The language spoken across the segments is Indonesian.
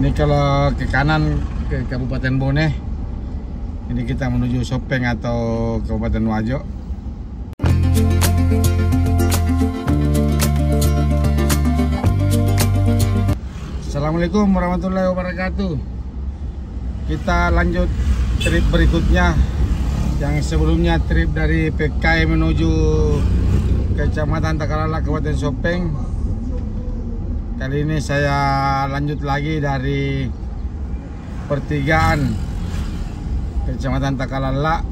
Ini kalau ke kanan ke Kabupaten Bone. Ini kita menuju Sopeng atau Kabupaten Wajo. Assalamualaikum warahmatullahi wabarakatuh. Kita lanjut trip berikutnya. Yang sebelumnya trip dari PK menuju Kecamatan Takalala, Kabupaten Sopeng. Kali ini saya lanjut lagi dari pertigaan Kecamatan Takalala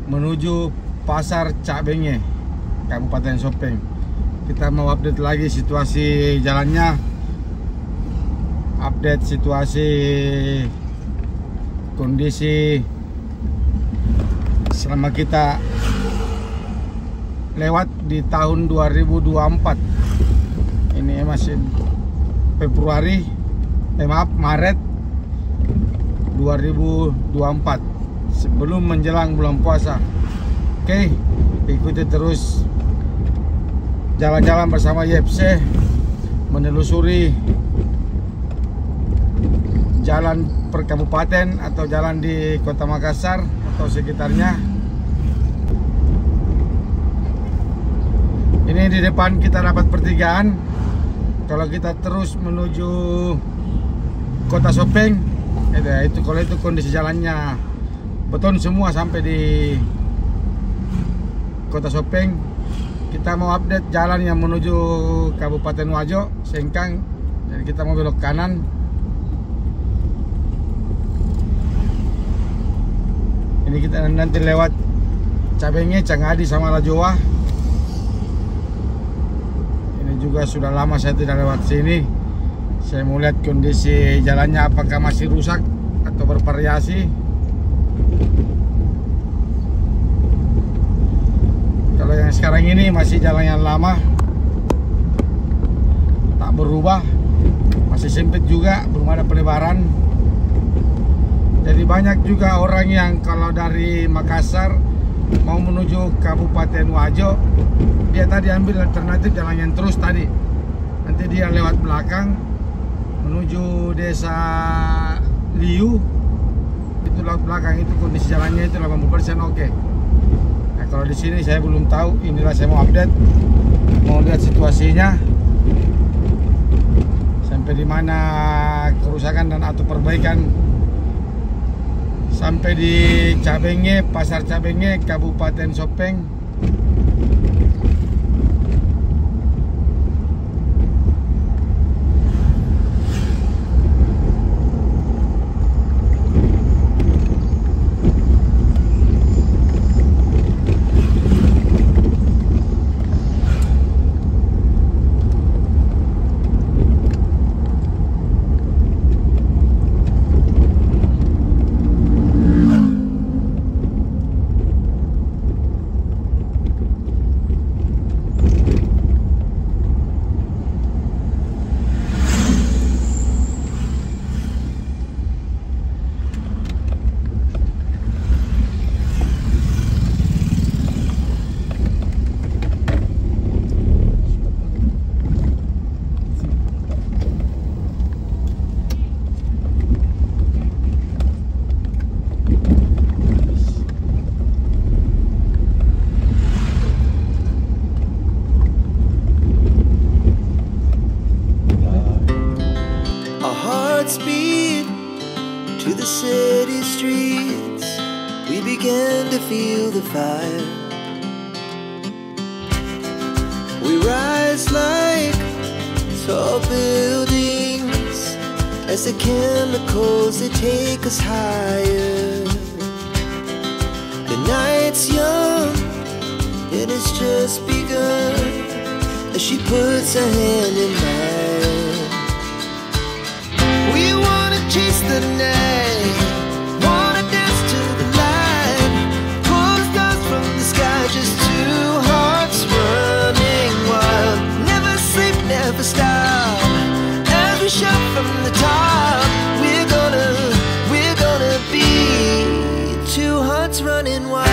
menuju Pasar Cak Benge, Kabupaten Sopeng. Kita mau update lagi situasi jalannya, update situasi kondisi selama kita lewat di tahun 2024. Ini masih Maret 2024, sebelum menjelang bulan puasa. Oke, ikuti terus jalan-jalan bersama YFC, menelusuri jalan per kabupaten atau jalan di Kota Makassar atau sekitarnya. Ini di depan kita dapat pertigaan. Kalau kita terus menuju Kota Sopeng, kalau itu kondisi jalannya beton semua sampai di Kota Sopeng. Kita mau update jalan yang menuju Kabupaten Wajo, Sengkang. Jadi kita mau belok kanan. Ini kita nanti lewat Cak Benge, Cangadi sama Lajowa. Ini juga sudah lama saya tidak lewat sini. Saya mau lihat kondisi jalannya apakah masih rusak atau bervariasi. Kalau yang sekarang ini masih jalan yang lama, tak berubah, masih sempit juga, belum ada pelebaran. Jadi banyak juga orang yang kalau dari Makassar mau menuju Kabupaten Wajo, dia tadi ambil alternatif jalan yang terus tadi. Nanti dia lewat belakang menuju desa Liu, itu lewat belakang, itu kondisi jalannya itu 80% oke. Nah, kalau di sini saya belum tahu. Inilah saya mau update, mau lihat situasinya sampai di mana kerusakan dan atau perbaikan. Sampai di Cak Benge, Pasar Cak Benge, Kabupaten Sopeng. Speed to the city streets, we began to feel the fire. We rise like tall buildings as the chemicals they take us higher. The night's young, it has just begun as she puts her hand in mine. We wanna chase the night, wanna dance to the light, pull the stars from the sky, just two hearts running wild. Never sleep, never stop, as we shout from the top. We're gonna be two hearts running wild.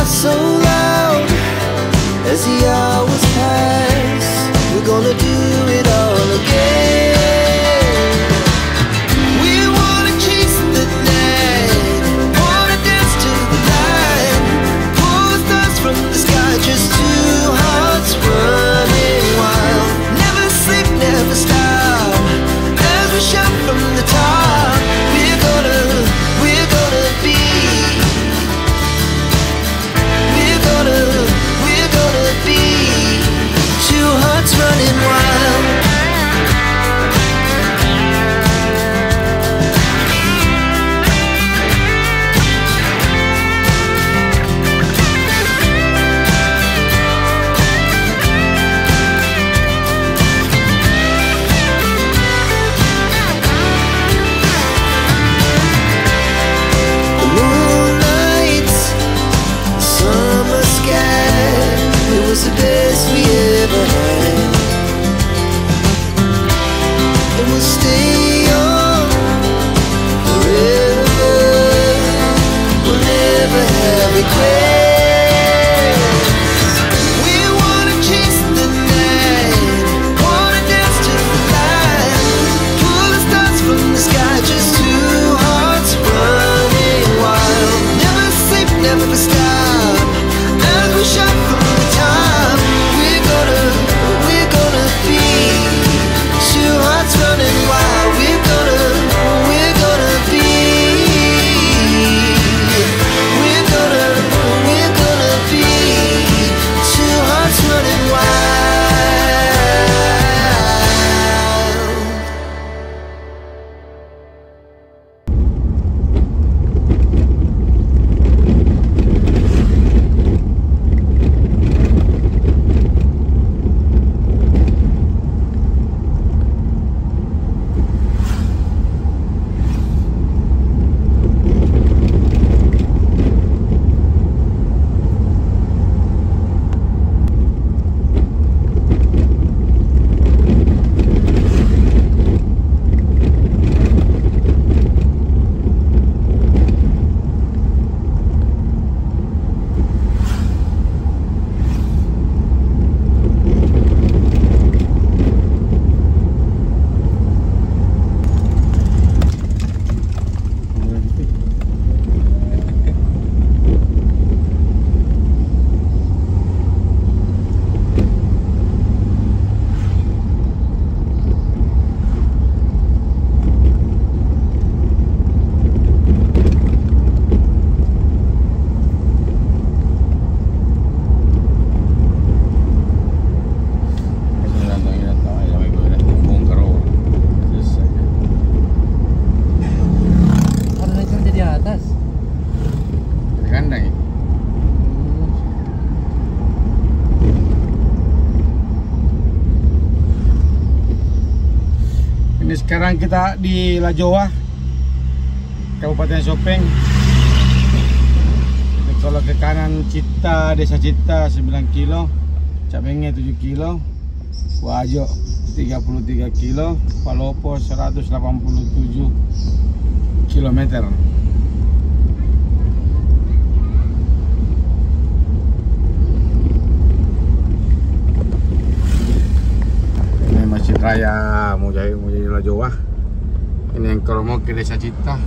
so loud as the hours pass. We're gonna do it all again. We wanna chase the night, wanna dance to the light, pull the stars from the sky, just two hearts running wild. Never sleep, never stop, as we shout from the top. We're gonna be, we're gonna be two hearts running wild. The moonlight, summer sky, it was the best we ever had. And we'll stay young forever. We'll never have regrets. We wanna chase the night, wanna dance to the light, pull the stars from the sky, just two hearts running wild. Never sleep, never stop, as we shout from the top. We're gonna be two hearts running wild. We're gonna be, we're gonna be two hearts running wild. Harusnya kerja di atas. Kandang ya? Ini sekarang kita di Lajowa, Kabupaten Sopeng. Ini kalau ke kanan Cita, Desa Cita 9 kilo, Cabenge 7 kilo, Wajo 33 kilo, Palopo 187 kilometer. Ini Masjid Raya Mujahid Lajowa. Ini yang kalau mau ke Desa Cita.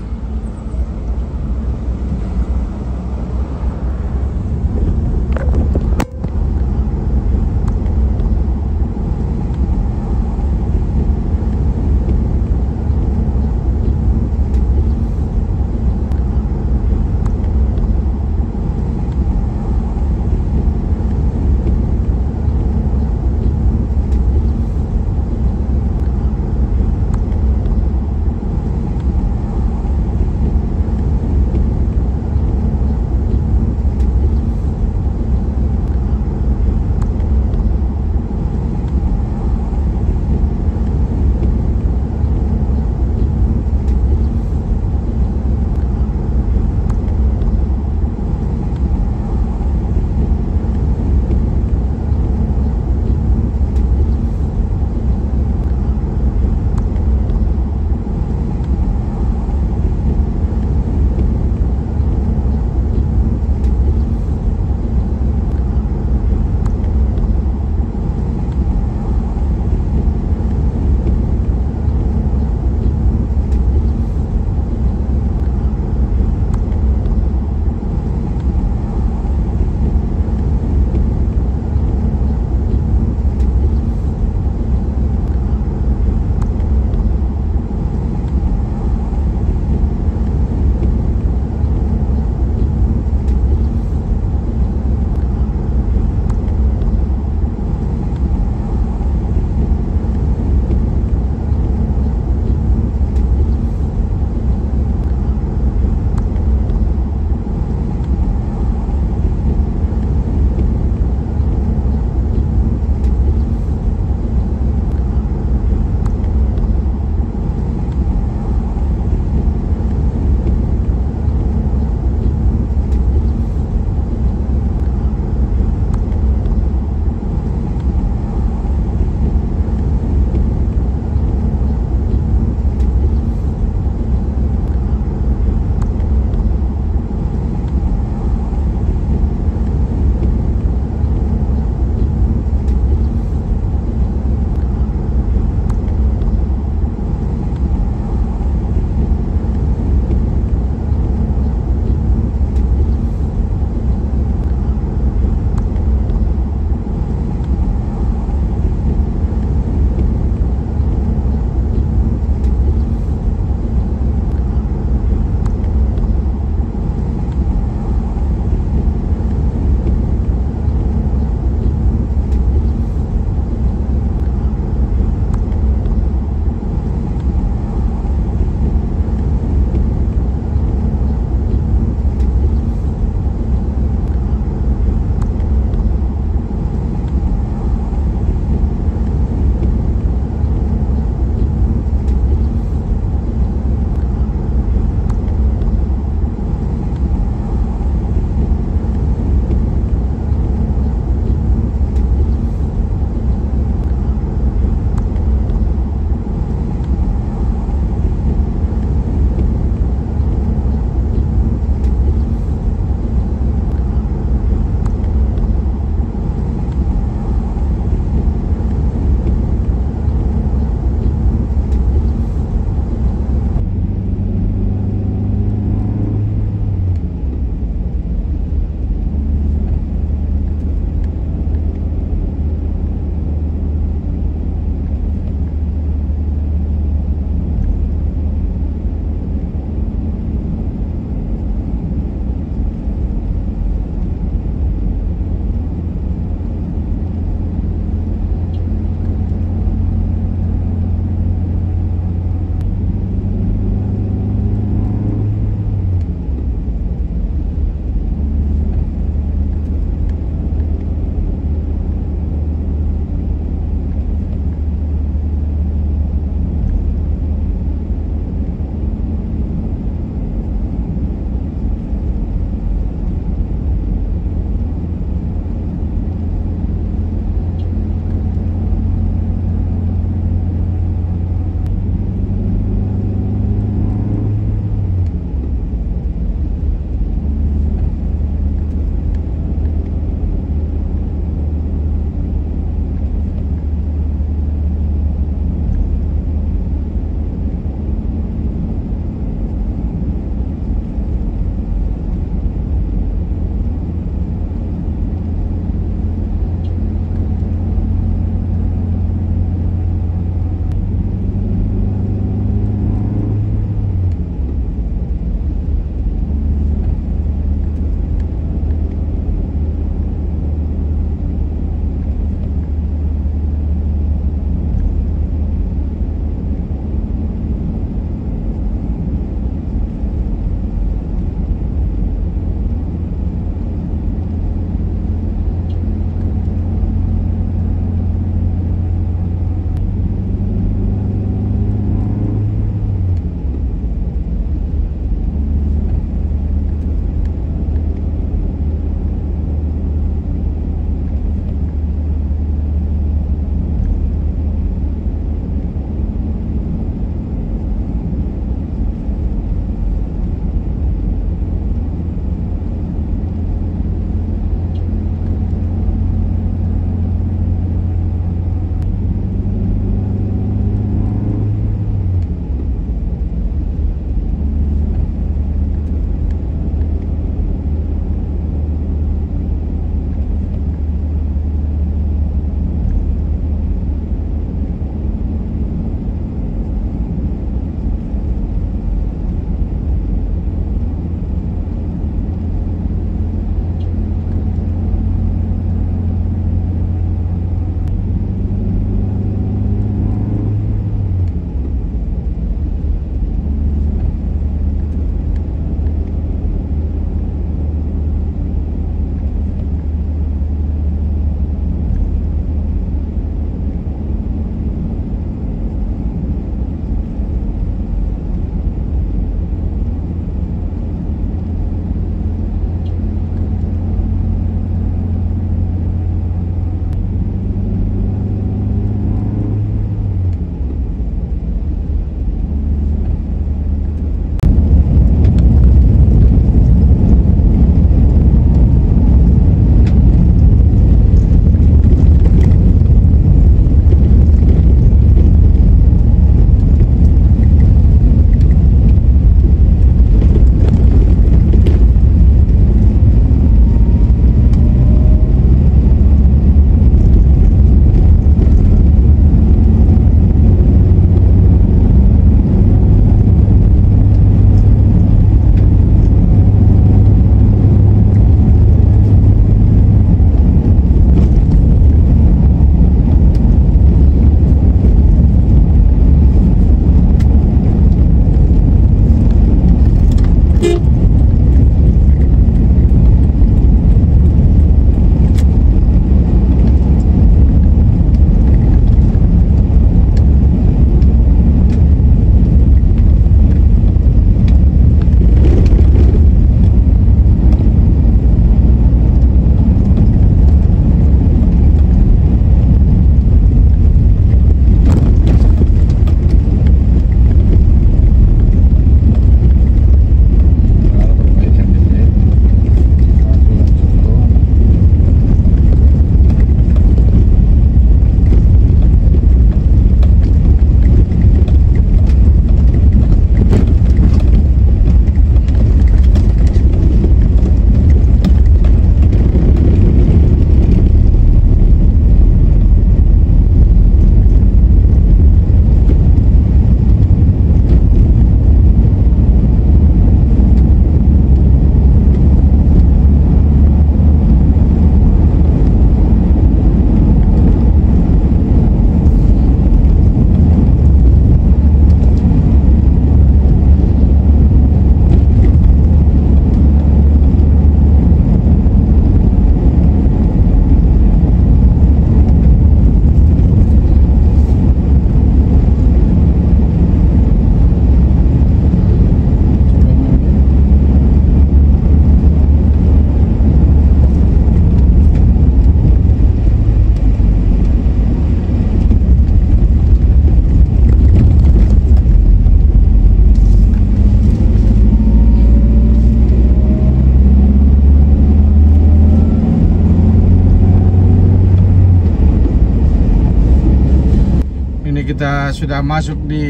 kita sudah masuk di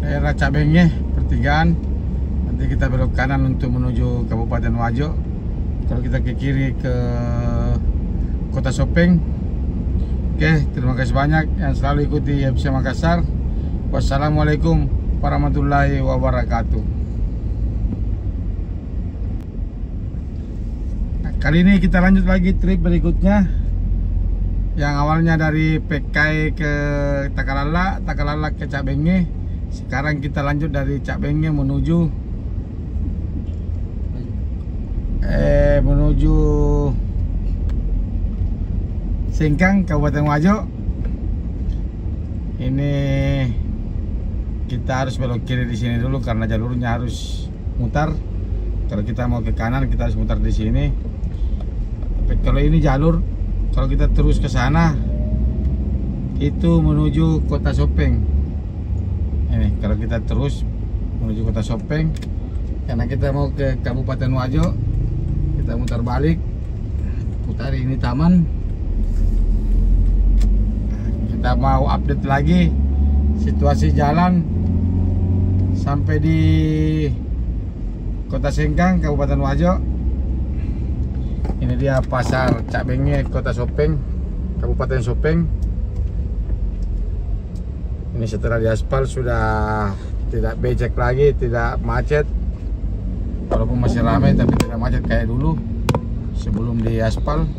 daerah Cabenge pertigaan. Nanti kita belok kanan untuk menuju Kabupaten Wajo. Kalau kita ke kiri ke Kota Sopeng. Oke, terima kasih banyak yang selalu ikuti FC Makassar. Wassalamualaikum warahmatullahi wabarakatuh. Nah, kali ini kita lanjut lagi trip berikutnya. Yang awalnya dari Pekai ke Takalala, Takalala ke Cabenge. Sekarang kita lanjut dari Cabenge menuju Sengkang, Kabupaten Wajo. Ini kita harus belok kiri di sini dulu karena jalurnya harus mutar. Kalau kita mau ke kanan kita harus mutar di sini. Tapi kalau ini jalur, kalau kita terus ke sana itu menuju Kota Sopeng. Ini kalau kita terus menuju Kota Sopeng, karena kita mau ke Kabupaten Wajo, kita mutar balik, putar ini taman. Kita mau update lagi situasi jalan sampai di Kota Sengkang, Kabupaten Wajo. Ini dia pasar Cabenge, Kota Sopeng, Kabupaten Sopeng. Ini setelah diaspal sudah tidak becek lagi, tidak macet. Walaupun masih ramai tapi tidak macet kayak dulu sebelum diaspal.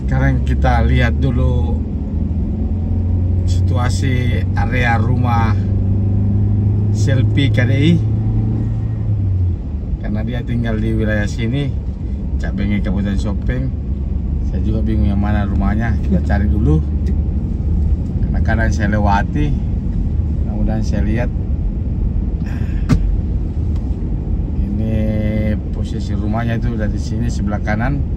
Sekarang kita lihat dulu situasi area rumah Selfie KDI, karena dia tinggal di wilayah sini, Cabenge, Kabupaten Sopeng. Saya juga bingung yang mana rumahnya, kita cari dulu karena kadang saya lewati. Mudah-mudahan saya lihat. Ini posisi rumahnya itu dari sini sebelah kanan.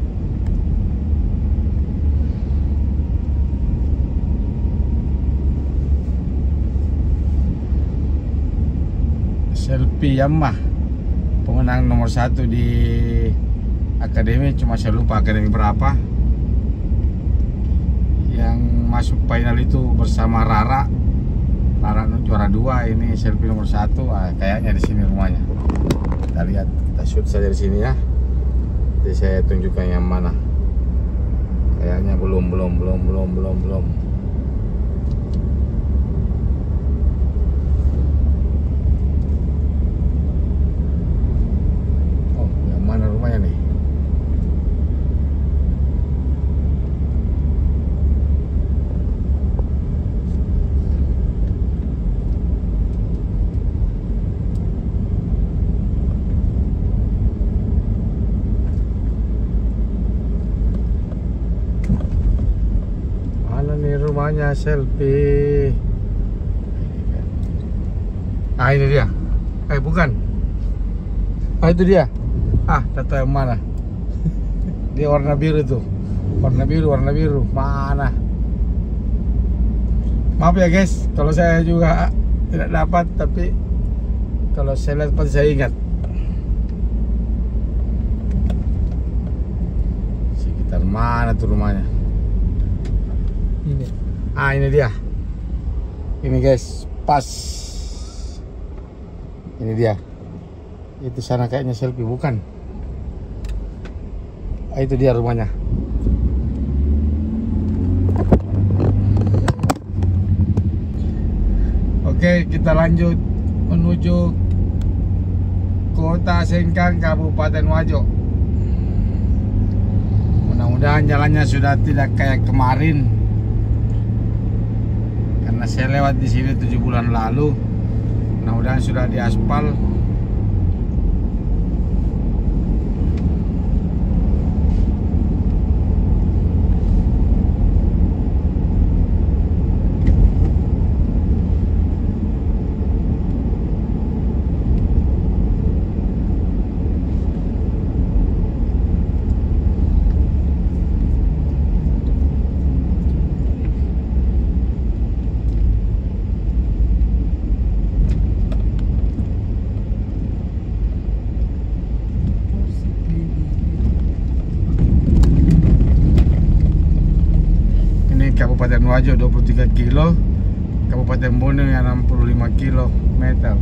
Selfie Yamah, pemenang nomor 1 di akademi, cuma saya lupa akademi berapa. Yang masuk final itu bersama Rara juara 2, ini Selfie nomor 1. Kayaknya di sini rumahnya. Kita lihat, kita shoot saja di sini ya. Jadi saya tunjukkan yang mana. Kayaknya belum. Rumahnya Selfie. Ini dia. Bukan. Itu dia. Tahu yang mana? Dia warna biru tuh. Warna biru. Mana? Maaf ya guys, kalau saya juga tidak dapat, tapi kalau saya lihat pasti saya ingat. Sekitar mana tuh rumahnya? Ini dia. Ini guys, pas. Ini dia. Itu sana kayaknya Selfie, bukan? Itu dia rumahnya. Oke, kita lanjut menuju Kota Sengkang, Kabupaten Wajo. Mudah-mudahan jalannya sudah tidak kayak kemarin. Karena saya lewat di sini 7 bulan lalu, mudah-mudahan sudah diaspal. Wajo 23 kilo, Kabupaten Borneo yang 65 kilometer.